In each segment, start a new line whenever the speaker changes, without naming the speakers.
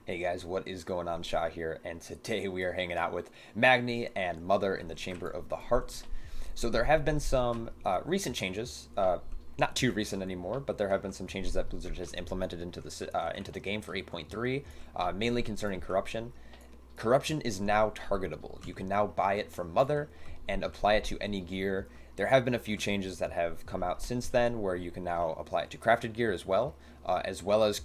Hey guys, what is going on? Shah here, and today we are hanging out with Magni and Mother in the Chamber of the Hearts. So there have been some recent changes, not too recent anymore, but there have been some changes that Blizzard has implemented into the game for 8.3, mainly concerning corruption. Corruption is now targetable. You can now buy it from Mother and apply it to any gear. There have been a few changes that have come out since then, where you can now apply it to crafted gear as well as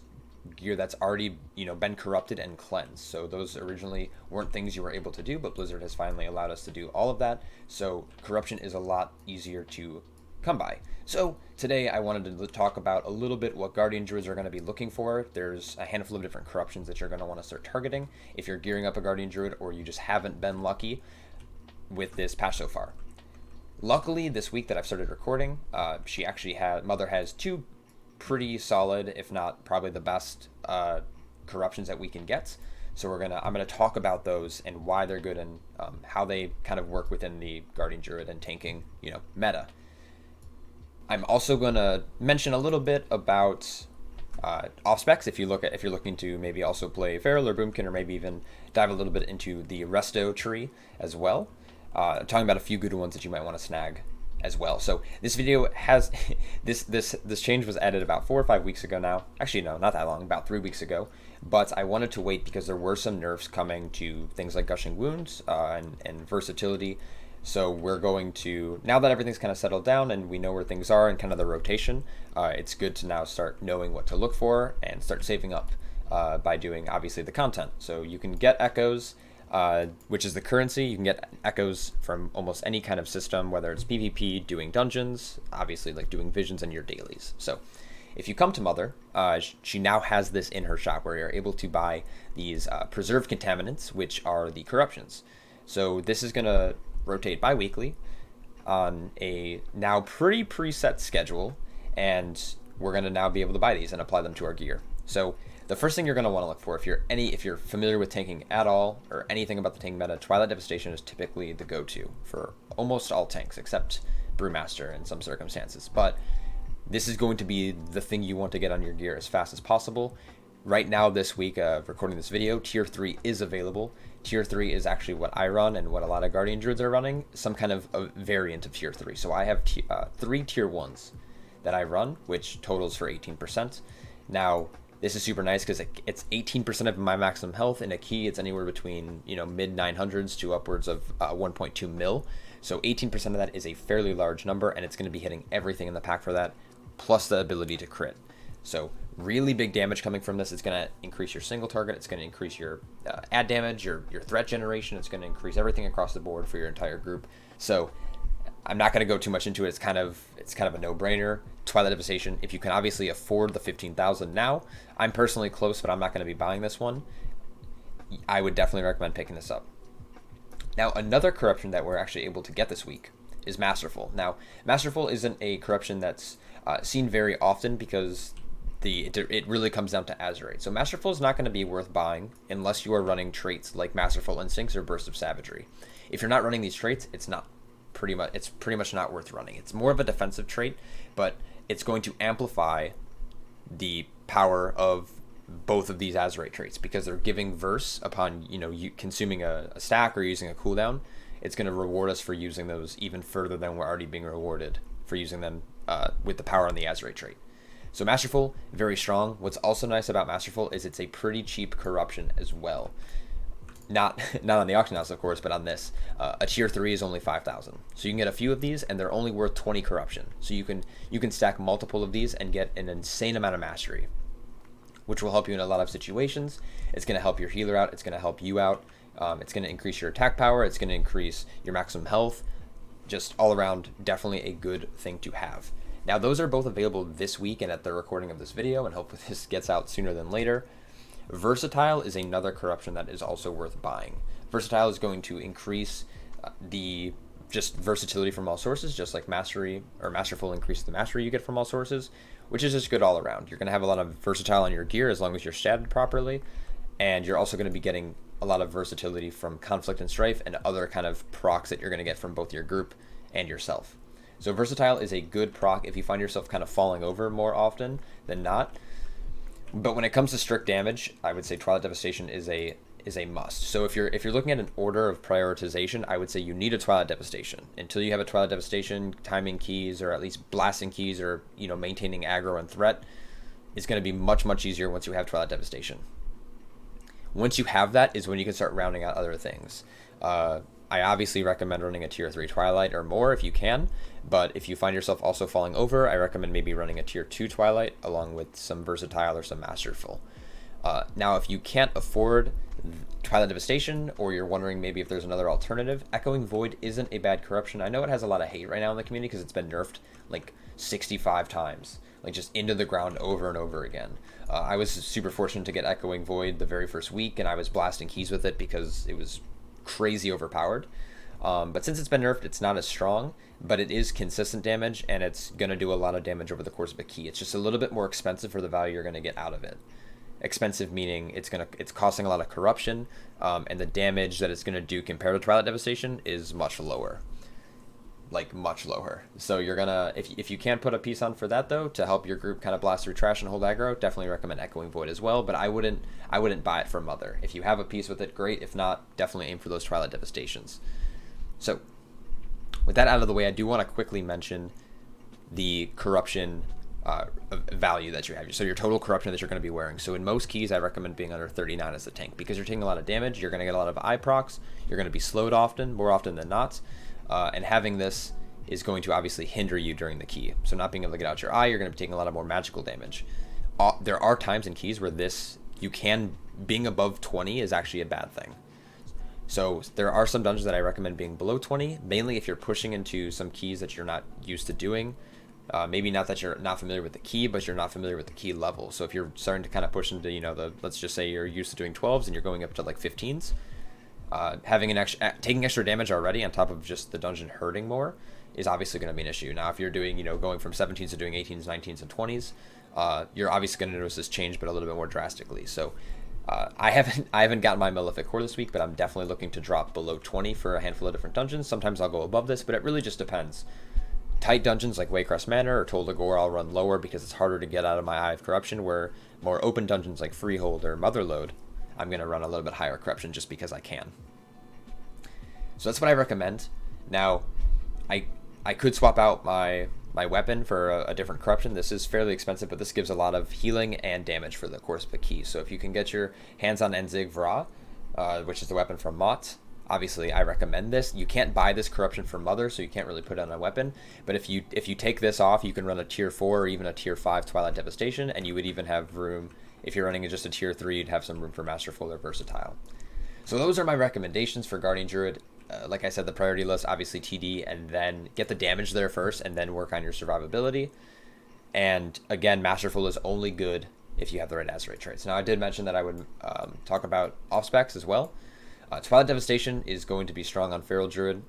gear that's already been corrupted and cleansed. So those originally weren't things you were able to do, but Blizzard has finally allowed us to do all of that. So corruption is a lot easier to come by. So today I wanted to talk about a little bit what Guardian Druids are going to be looking for. There's a handful of different corruptions that you're going to want to start targeting if you're gearing up a Guardian Druid or you just haven't been lucky with this patch so far. Luckily, this week that I've started recording, Mother has two pretty solid, if not probably the best corruptions that we can get. So I'm gonna talk about those and why they're good and how they kind of work within the Guardian Druid and tanking meta. I'm also gonna mention a little bit about off specs if you're looking to maybe also play Feral or Boomkin, or maybe even dive a little bit into the resto tree as well. Talking about a few good ones that you might want to snag as well. So this video has this change was added about 4 or 5 weeks ago now. Actually, no, not that long, about 3 weeks ago. But I wanted to wait because there were some nerfs coming to things like Gushing Wounds and versatility. So we're going to, now that everything's kind of settled down and we know where things are and kind of the rotation, it's good to now start knowing what to look for and start saving up by doing obviously the content. So you can get echoes, which is the currency. You can get echoes from almost any kind of system, whether it's PvP, doing dungeons, obviously like doing visions and your dailies. So if you come to Mother, she now has this in her shop where you're able to buy these preserved contaminants, which are the corruptions. So this is going to rotate bi-weekly on a now pretty preset schedule, and we're going to now be able to buy these and apply them to our gear. So the first thing you're going to want to look for, if you're familiar with tanking at all or anything about the tank meta, Twilight Devastation is typically the go-to for almost all tanks except Brewmaster in some circumstances. But this is going to be the thing you want to get on your gear as fast as possible. Right now, this week of recording this video, Tier 3 is available. Tier 3 is actually what I run and what a lot of Guardian Druids are running, some kind of a variant of Tier 3. So I have 3 Tier 1s that I run, which totals for 18%. Now, this is super nice because it's 18% of my maximum health. In a key, it's anywhere between mid 900s to upwards of 1.2 mil. So 18% of that is a fairly large number, and it's going to be hitting everything in the pack for that, plus the ability to crit. So really big damage coming from this. It's going to increase your single target. It's going to increase your add damage, your threat generation. It's going to increase everything across the board for your entire group. So I'm not going to go too much into it. It's kind of a no-brainer. Twilight Devastation, if you can obviously afford the 15,000 now. I'm personally close, but I'm not going to be buying this one. I would definitely recommend picking this up. Now, another corruption that we're actually able to get this week is Masterful. Now, Masterful isn't a corruption that's seen very often because it really comes down to Azerite. So Masterful is not going to be worth buying unless you are running traits like Masterful Instincts or Burst of Savagery. If you're not running these traits, it's pretty much not worth running. It's more of a defensive trait, but it's going to amplify the power of both of these Azerite traits because they're giving verse upon you consuming a stack or using a cooldown. It's going to reward us for using those even further than we're already being rewarded for using them with the power on the Azerite trait. So Masterful, very strong. What's also nice about Masterful is it's a pretty cheap corruption as well. Not on the auction house, of course, but on this. A Tier 3 is only 5,000. So you can get a few of these, and they're only worth 20 corruption. So you can stack multiple of these and get an insane amount of mastery, which will help you in a lot of situations. It's going to help your healer out. It's going to help you out. It's going to increase your attack power. It's going to increase your maximum health. Just all around, definitely a good thing to have. Now, those are both available this week and at the recording of this video, and hopefully this gets out sooner than later. Versatile is another corruption that is also worth buying. Versatile is going to increase the just versatility from all sources, just like Mastery or Masterful increases the mastery you get from all sources, which is just good all around. You're going to have a lot of versatile on your gear as long as you're statted properly, and you're also going to be getting a lot of versatility from Conflict and Strife and other kind of procs that you're going to get from both your group and yourself. So Versatile is a good proc if you find yourself kind of falling over more often than not. But when it comes to strict damage, I would say Twilight Devastation is a must. So if you're looking at an order of prioritization, I would say you need a Twilight Devastation. Until you have a Twilight Devastation, timing keys or at least blasting keys or maintaining aggro and threat is going to be much easier once you have Twilight Devastation. Once you have that is when you can start rounding out other things. I obviously recommend running a tier 3 Twilight or more if you can, but if you find yourself also falling over, I recommend maybe running a tier 2 Twilight along with some Versatile or some Masterful. Now, if you can't afford Twilight Devastation, or you're wondering maybe if there's another alternative, Echoing Void isn't a bad corruption. I know it has a lot of hate right now in the community because it's been nerfed like 65 times, like just into the ground over and over again. I was super fortunate to get Echoing Void the very first week, and I was blasting keys with it because it was crazy overpowered. But since it's been nerfed, it's not as strong, but it is consistent damage, and it's going to do a lot of damage over the course of a key. It's just a little bit more expensive for the value you're going to get out of it. Expensive meaning it's costing a lot of corruption, and the damage that it's going to do compared to Twilight Devastation is much lower. Like much lower. So you're gonna, if you can put a piece on for that though, to help your group kind of blast through trash and hold aggro, definitely recommend Echoing Void as well. But I wouldn't buy it for Mother. If you have a piece with it, great. If not, definitely aim for those Twilight Devastations. So with that out of the way, I do want to quickly mention the corruption value that you have. So your total corruption that you're going to be wearing. So in most keys, I recommend being under 39 as the tank because you're taking a lot of damage. You're going to get a lot of eye procs. You're going to be slowed often, more often than not. And having this is going to obviously hinder you during the key. So not being able to get out your eye, you're going to be taking a lot of more magical damage. There are times in keys where being above 20 is actually a bad thing. So there are some dungeons that I recommend being below 20, mainly if you're pushing into some keys that you're not used to doing. Maybe not that you're not familiar with the key, but you're not familiar with the key level. So if you're starting to kind of push into, let's just say you're used to doing 12s and you're going up to like 15s, taking extra damage already on top of just the dungeon hurting more is obviously going to be an issue. Now, if you're doing, going from 17s to doing 18s, 19s, and 20s, you're obviously going to notice this change, but a little bit more drastically. So I haven't gotten my Malefic Core this week, but I'm definitely looking to drop below 20 for a handful of different dungeons. Sometimes I'll go above this, but it really just depends. Tight dungeons like Waycrest Manor or Tol Dagor, I'll run lower because it's harder to get out of my Eye of Corruption, where more open dungeons like Freehold or Motherlode, I'm going to run a little bit higher corruption just because I can. So that's what I recommend. Now, I could swap out my weapon for a different corruption. This is fairly expensive, but this gives a lot of healing and damage for the course of a key. So if you can get your hands on Enzig Vra, which is the weapon from M.O.T.H.E.R, obviously I recommend this. You can't buy this corruption from Mother, so you can't really put it on a weapon. But if you take this off, you can run a tier 4 or even a tier 5 Twilight Devastation, and you would even have room, if you're running just a tier 3, you'd have some room for Masterful or Versatile. So those are my recommendations for Guardian Druid. Like I said, the priority list, obviously TD, and then get the damage there first, and then work on your survivability. And again, Masterful is only good if you have the right Azerite traits. Now, I did mention that I would talk about off-specs as well. Twilight Devastation is going to be strong on Feral Druid.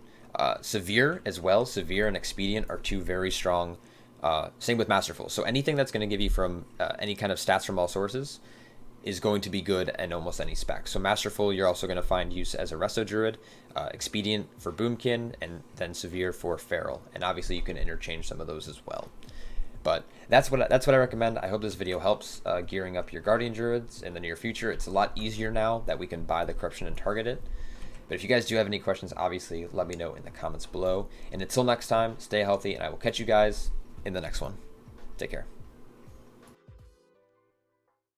Severe as well. Severe and Expedient are two very strong. Same with Masterful. So anything that's going to give you from any kind of stats from all sources is going to be good in almost any spec. So Masterful, you're also going to find use as a Resto Druid, Expedient for Boomkin, and then Severe for Feral. And obviously you can interchange some of those as well. But that's what I recommend. I hope this video helps gearing up your Guardian Druids in the near future. It's a lot easier now that we can buy the corruption and target it. But if you guys do have any questions, obviously let me know in the comments below. And until next time, stay healthy, and I will catch you guys in the next one. Take care.